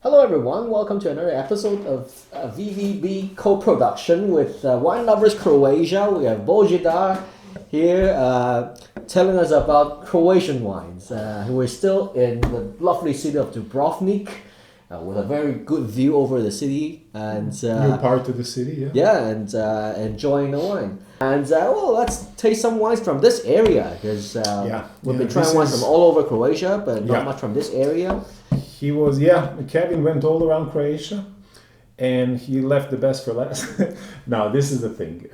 Hello everyone, welcome to another episode of VVB co-production with Wine Lovers Croatia. We have Bozidar here telling us about Croatian wines. We're still in the lovely city of Dubrovnik with a very good view over the city and new part of the city, yeah. Yeah, and enjoying the wine. And well, let's taste some wines from this area because we've been trying wines from all over Croatia, but not much from this area. Kevin went all around Croatia and he left the best for last. Now, this is the thing.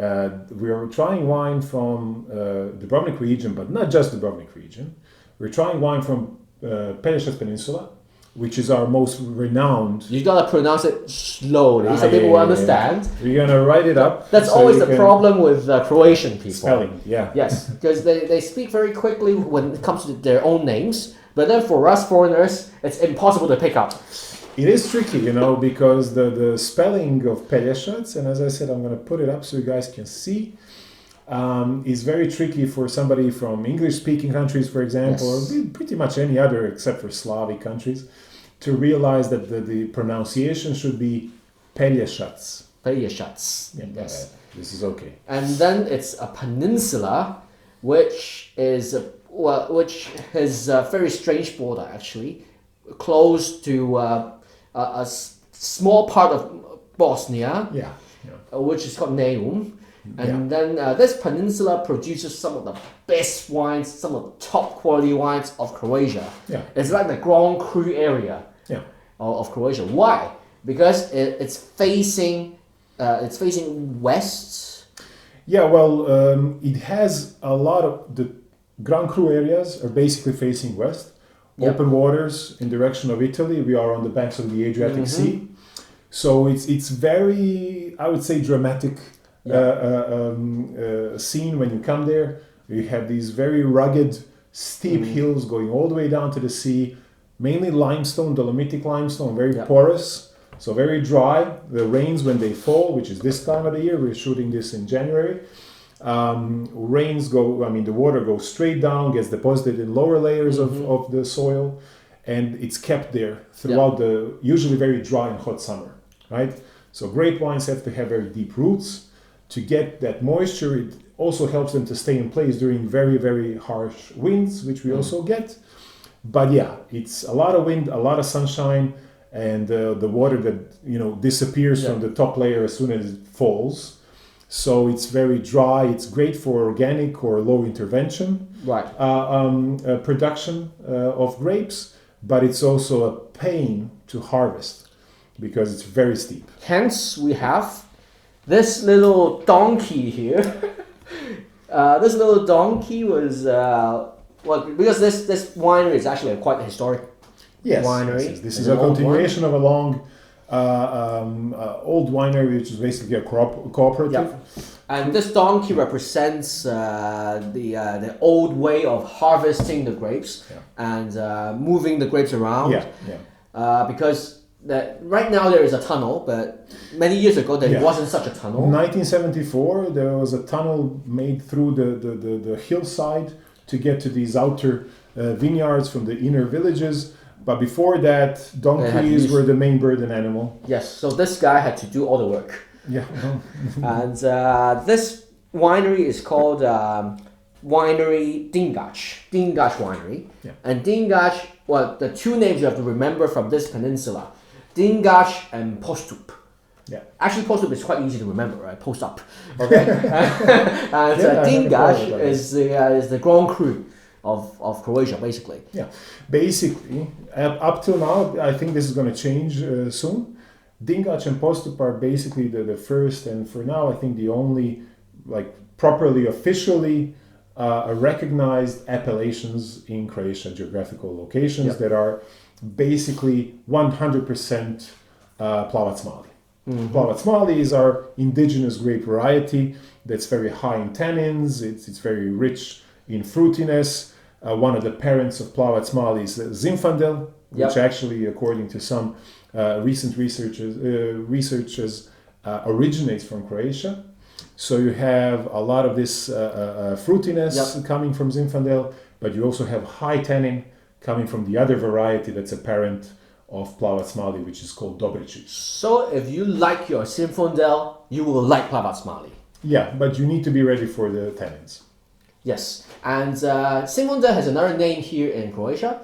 We are trying wine from Dubrovnik region, but not just Dubrovnik region. We're trying wine from Pelješac Peninsula, which is our most renowned. You gotta pronounce it slowly so people will understand. You're gonna write it up. That's so always the problem with Croatian people. Spelling, yeah. Yes, because they speak very quickly when it comes to their own names. But then for us foreigners, it's impossible to pick up. It is tricky, because the spelling of Pelješac, and as I said, I'm going to put it up so you guys can see, is very tricky for somebody from English-speaking countries, for example, or pretty much any other except for Slavic countries, to realize that the pronunciation should be Pelješac. Pelješac. Yeah, yes. This is okay. And then it's a peninsula, which has a very strange border actually, close to a small part of Bosnia, which is called Neum. And then this peninsula produces some of the best wines, some of the top quality wines of Croatia. Yeah. It's like the Grand Cru area of Croatia. Why? Because it's facing west. Yeah, well, it has a lot of the Grand Cru areas are basically facing west. Open waters in direction of Italy. We are on the banks of the Adriatic Sea. So it's very, I would say, dramatic scene when you come there. You have these very rugged, steep hills going all the way down to the sea. Mainly limestone, dolomitic limestone, very porous. So very dry. The rains when they fall, which is this time of the year, we're shooting this in January. The water goes straight down, gets deposited in lower layers of the soil, and it's kept there throughout the usually very dry and hot summer, right? So grape wines have to have very deep roots to get that moisture. It also helps them to stay in place during very, very harsh winds, which we also get. But it's a lot of wind, a lot of sunshine, and the water that disappears from the top layer as soon as it falls. So it's very dry. It's great for organic or low intervention production of grapes, but it's also a pain to harvest because it's very steep. Hence, we have this little donkey here. This little donkey was because this winery is actually a quite historic winery. Yes. This is a continuation of a long. Old winery, which is basically a cooperative. And this donkey represents the old way of harvesting the grapes and moving the grapes around. Because right now there is a tunnel, but many years ago there wasn't such a tunnel. In 1974, there was a tunnel made through the hillside to get to these outer vineyards from the inner villages. But before that, donkeys were the main burden animal. Yes, so this guy had to do all the work. Yeah. And this winery is called Winery Dingac Winery. Yeah. And Dingac, the two names you have to remember from this peninsula, Dingac and Postup. Yeah. Actually, Postup is quite easy to remember, right? Post up. Okay. And Dingac is the Grand Cru of Croatia, basically. Yeah, basically, up till now, I think this is going to change soon. Dingac and Postup are basically the first, and for now, I think the only properly, officially recognized appellations in Croatia, geographical locations that are basically 100% Plavac Mali. Plavac Mali is our indigenous grape variety that's very high in tannins, it's very rich in fruitiness. One of the parents of Plavac Mali is Zinfandel, which actually, according to some recent researchers, originates from Croatia. So you have a lot of this fruitiness coming from Zinfandel, but you also have high tannin coming from the other variety that's a parent of Plavac Mali, which is called Dobričić. So if you like your Zinfandel, you will like Plavac Mali. Yeah, but you need to be ready for the tannins. Yes, and Zinfandel has another name here in Croatia.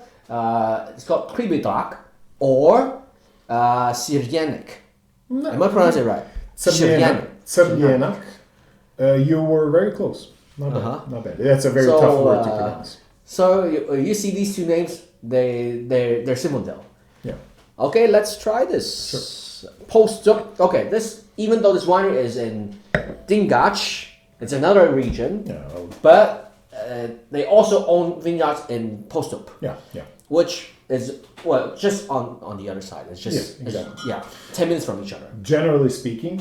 It's called Kribidrag or Sirjenik. Am I pronouncing it right? Sirjenik. You were very close. Not bad. Not bad. That's a very tough word to pronounce. So you see these two names, they're Zinfandel. Yeah. Okay, let's try this. Sure. Okay, this, even though this winery is in Dingac, it's another region. Yeah. But they also own vineyards in Postup. Yeah. Which is just on the other side. It's just exactly. 10 minutes from each other. Generally speaking,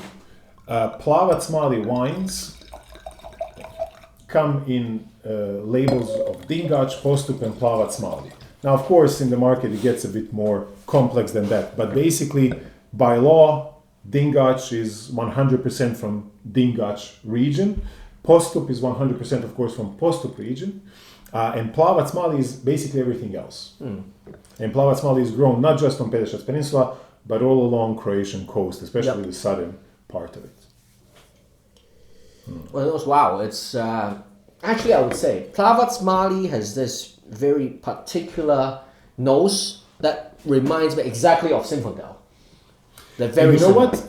Plavac Mali wines come in labels of Dingac, Postup, and Plavac Mali. Now, of course, in the market it gets a bit more complex than that. But basically, by law, Dingac is 100% from Dingac region. Postup is 100%, of course, from Postup region. And Plavac Mali is basically everything else. And Plavac Mali is grown not just on Pelješac Peninsula, but all along Croatian coast, especially the southern part of it. Well, wow, it's actually, I would say Plavac Mali has this very particular nose that reminds me exactly of Zinfandel. You know what?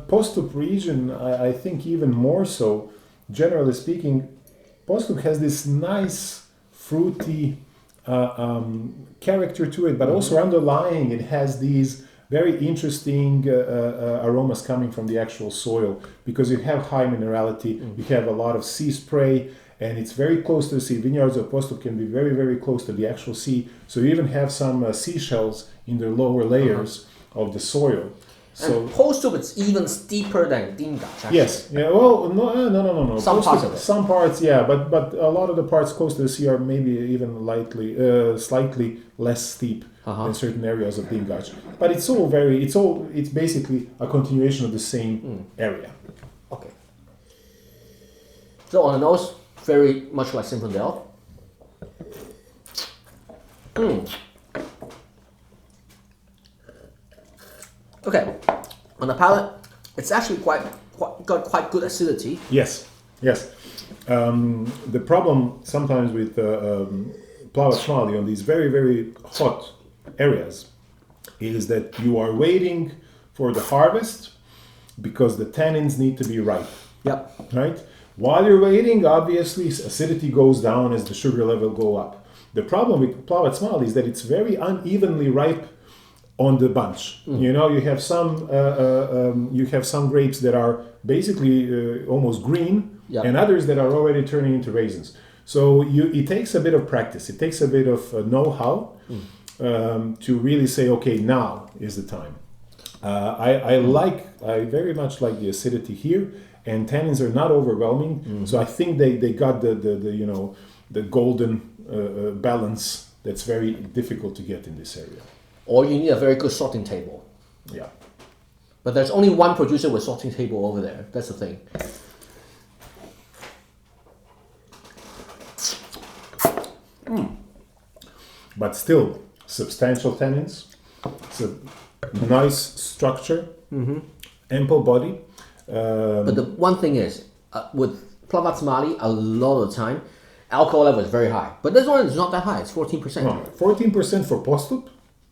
Postup region, I think even more so, generally speaking, Postup has this nice fruity character to it, but also underlying it has these very interesting aromas coming from the actual soil, because you have high minerality, you have a lot of sea spray, and it's very close to the sea. Vineyards of Postup can be very, very close to the actual sea, so you even have some seashells in the lower layers of the soil. So and Postup, it's even steeper than Dingac. Yes. Yeah. Well, no. Some parts of it. Some parts, yeah, but a lot of the parts close to the sea are maybe even slightly less steep than certain areas of Dingac. But it's basically a continuation of the same area. Okay. So on the nose, very much like Zinfandel. Okay, on the palate, it's actually got quite good acidity. Yes. The problem sometimes with Plavac Mali on these very, very hot areas is that you are waiting for the harvest because the tannins need to be ripe. Yep. Right? While you're waiting, obviously acidity goes down as the sugar level go up. The problem with Plavac Mali is that it's very unevenly ripe on the bunch. You know, you have some grapes that are basically almost green, and others that are already turning into raisins. So it takes a bit of practice. It takes a bit of know-how to really say, okay, now is the time. I very much like the acidity here, and tannins are not overwhelming. So I think they got the golden balance that's very difficult to get in this area. Or you need a very good sorting table. Yeah. But there's only one producer with sorting table over there. That's the thing. But still, substantial tannins. It's a nice structure, ample body. But the one thing is, with Plavac Mali, a lot of the time, alcohol level is very high. But this one is not that high. It's 14%. No, 14% for Postup.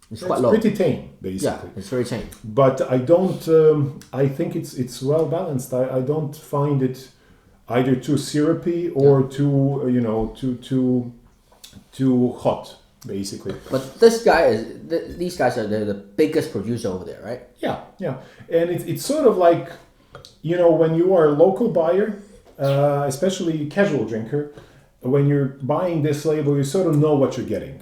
It's quite low. Pretty tame, basically. Yeah, it's very tame. But I don't. I think it's well balanced. I don't find it either too syrupy or too hot, basically. But these guys are the biggest producer over there, right? Yeah. And it's sort of like, when you are a local buyer, especially casual drinker, when you're buying this label, you sort of know what you're getting.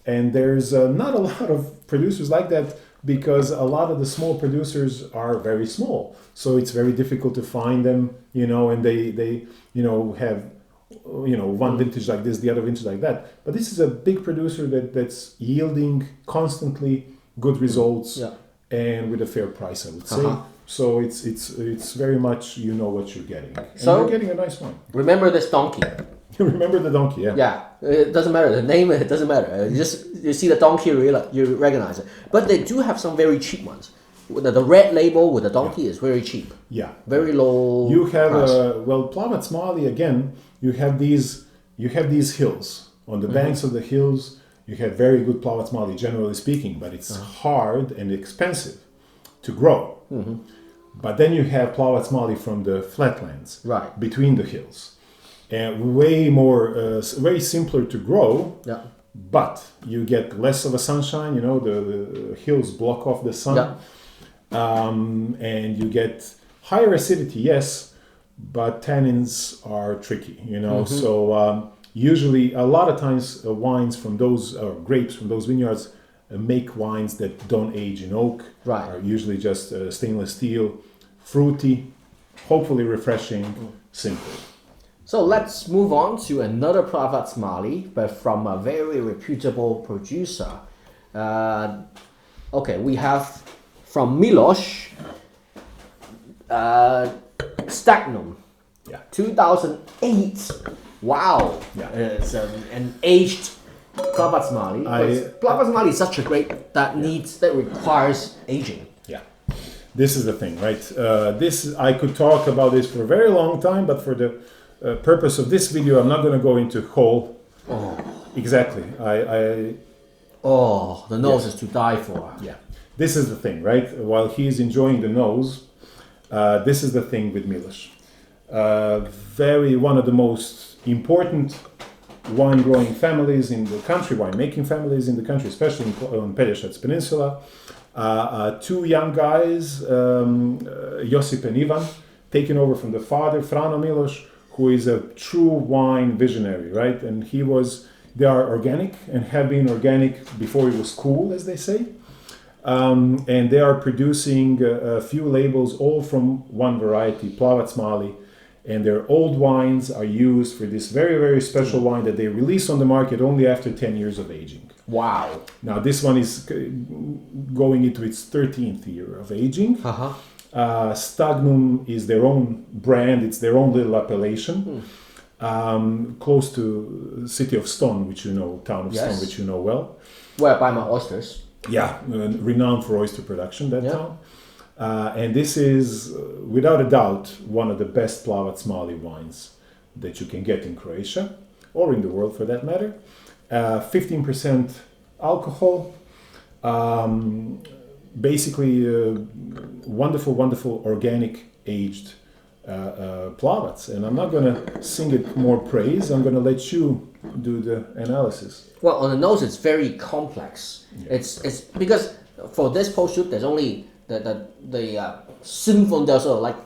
And there's not a lot of producers like that, because a lot of the small producers are very small. So it's very difficult to find them, and they have, one vintage like this, the other vintage like that. But this is a big producer that's yielding constantly good results and with a fair price, I would say. So it's very much you know what you're getting. And So- you're getting a nice wine. Remember this donkey. You remember the donkey, yeah? Yeah, it doesn't matter. The name, it doesn't matter. You see the donkey, you recognize it. But they do have some very cheap ones. The red label with the donkey is very cheap. Yeah. Very low. You have price. Plavac Mali again. You have these hills on the banks of the hills. You have very good Plavac Mali, generally speaking, but it's hard and expensive to grow. But then you have Plavac Mali from the flatlands, Right. between the hills, and way more, very simpler to grow. Yeah. But you get less of a sunshine. You know, the hills block off the sun. Yeah. And you get higher acidity, yes, but tannins are tricky, you know. So usually, a lot of times, wines from those grapes from those vineyards make wines that don't age in oak. Right. Are usually just stainless steel, fruity, hopefully refreshing, simple. So let's move on to another Plavac Mali, but from a very reputable producer. Okay, we have from Milos, Stagnum, Yeah. 2008. Wow, Yeah. It's an aged Plavac Mali. Plavac Mali is such a great that requires aging. Yeah, this is the thing, right? This I could talk about this for a very long time, but for the purpose of this video, I'm not going to go into whole. Oh, Exactly. the nose is to die for. Yeah. This is the thing, right? While he is enjoying the nose, this is the thing with Milos. One of the most important wine growing families in the country, wine making families in the country, especially on Pelješac Peninsula. Two young guys, Josip and Ivan, taken over from the father, Frano Milos, who is a true wine visionary, right? And they are organic and have been organic before it was cool, as they say. And they are producing a few labels, all from one variety, Plavac Mali. And their old wines are used for this very, very special wine that they release on the market only after 10 years of aging. Wow. Now, this one is going into its 13th year of aging. Stagnum is their own brand, it's their own little appellation. Close to the city of Stone, which you know, town of Stone, which you know well. Where I buy my oysters. Yeah, renowned for oyster production, that town. And this is, without a doubt, one of the best Plavac Mali wines that you can get in Croatia, or in the world for that matter. 15% alcohol. Basically, wonderful, wonderful organic aged Plavac. And I'm not going to sing it more praise. I'm going to let you do the analysis. Well, on the nose, it's very complex. Yeah. It's because for this post shoot, there's only the Sinfondel sort of like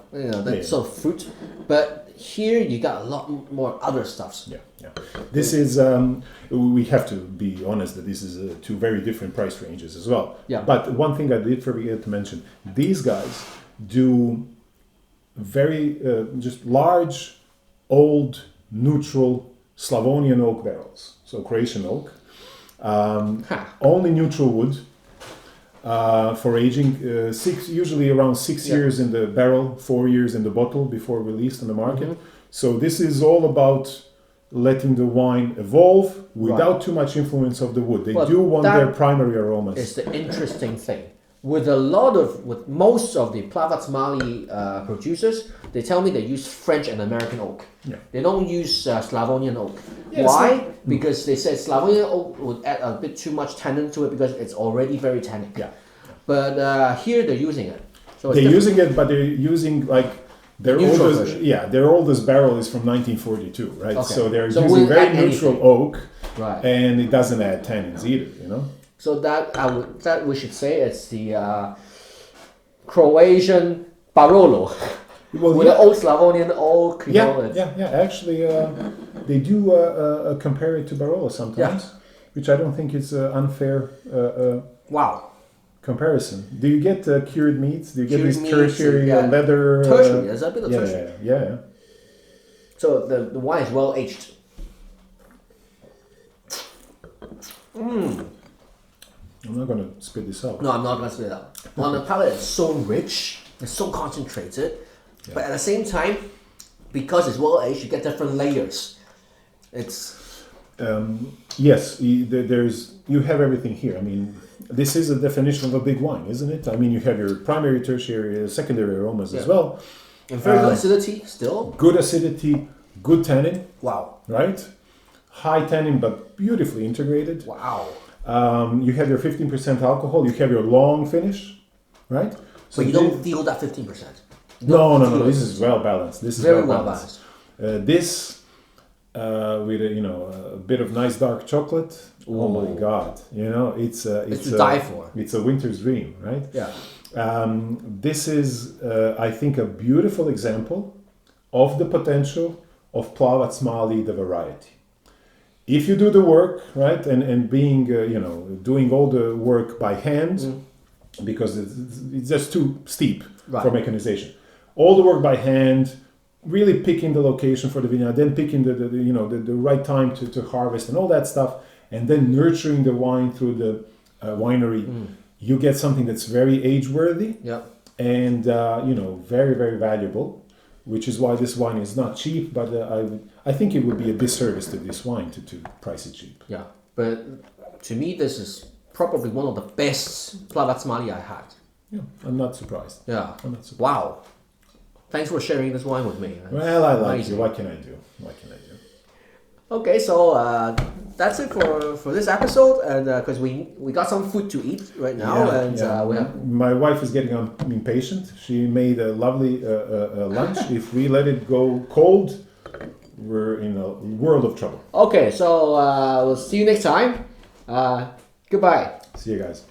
sort of fruit, but here you got a lot more other stuffs. Yeah. This is we have to be honest that this is two very different price ranges as well. Yeah. But one thing I did forget to mention: these guys do very just large, old, neutral Slavonian oak barrels, so Croatian oak. Only neutral wood for aging. Usually around 6 years in the barrel, 4 years in the bottle before released on the market. So this is all about letting the wine evolve without too much influence of the wood. They do want their primary aromas. It's the interesting thing. With most of the Plavac Mali producers, they tell me they use French and American oak. Yeah. They don't use Slavonian oak. Yeah, why? Because they said Slavonian oak would add a bit too much tannin to it because it's already very tannic. Yeah. But here they're using it. So they're using it, but they're using their oldest barrel is from 1942, right? Okay. So they're using very neutral oak, right? And it doesn't add tannins either, you know. So that we should say it's the Croatian Barolo. Well, with the old Slavonian oak. Actually, they do compare it to Barolo sometimes, which I don't think is an unfair comparison. Do you get cured meats? Do you get these tertiary leather? Tertiary, there's a bit of tertiary. Yeah. So the wine is well aged. I'm not going to spit this out. No, I'm not going to spit it out. On the palate, it's so rich. It's so concentrated, but at the same time, because it's well aged, you get different layers. It's Yes, you have everything here. I mean, this is a definition of a big wine, isn't it? I mean, you have your primary, tertiary, secondary aromas as well. and very good acidity still. Good acidity, good tannin, Wow. right? High tannin, but beautifully integrated. Wow. You have your 15% alcohol. You have your long finish, right? So But you don't feel that 15%. No. This is well balanced. This is Very well well balanced. balanced. This with a bit of nice dark chocolate. Oh my Ooh. God! It's to die for. It's a winter's dream, right? Yeah. This is, I think, a beautiful example of the potential of Plavat Smali, the variety. If you do the work, right, and being, doing all the work by hand, because it's just too steep for mechanization. All the work by hand, really picking the location for the vineyard, then picking the right time to harvest and all that stuff, and then nurturing the wine through the winery. You get something that's very age-worthy and very, very valuable, which is why this wine is not cheap, but I think it would be a disservice to this wine to price it cheap. Yeah, but to me, this is probably one of the best Plavat Smali I had. Yeah, I'm not surprised. Yeah. I'm not surprised. Wow. Thanks for sharing this wine with me. Well, I like you. What can I do? Okay, so that's it for this episode, and because we got some food to eat right now, we have. My wife is getting impatient. She made a lovely lunch. If we let it go cold, we're in a world of trouble. Okay, so we'll see you next time. Goodbye. See you guys.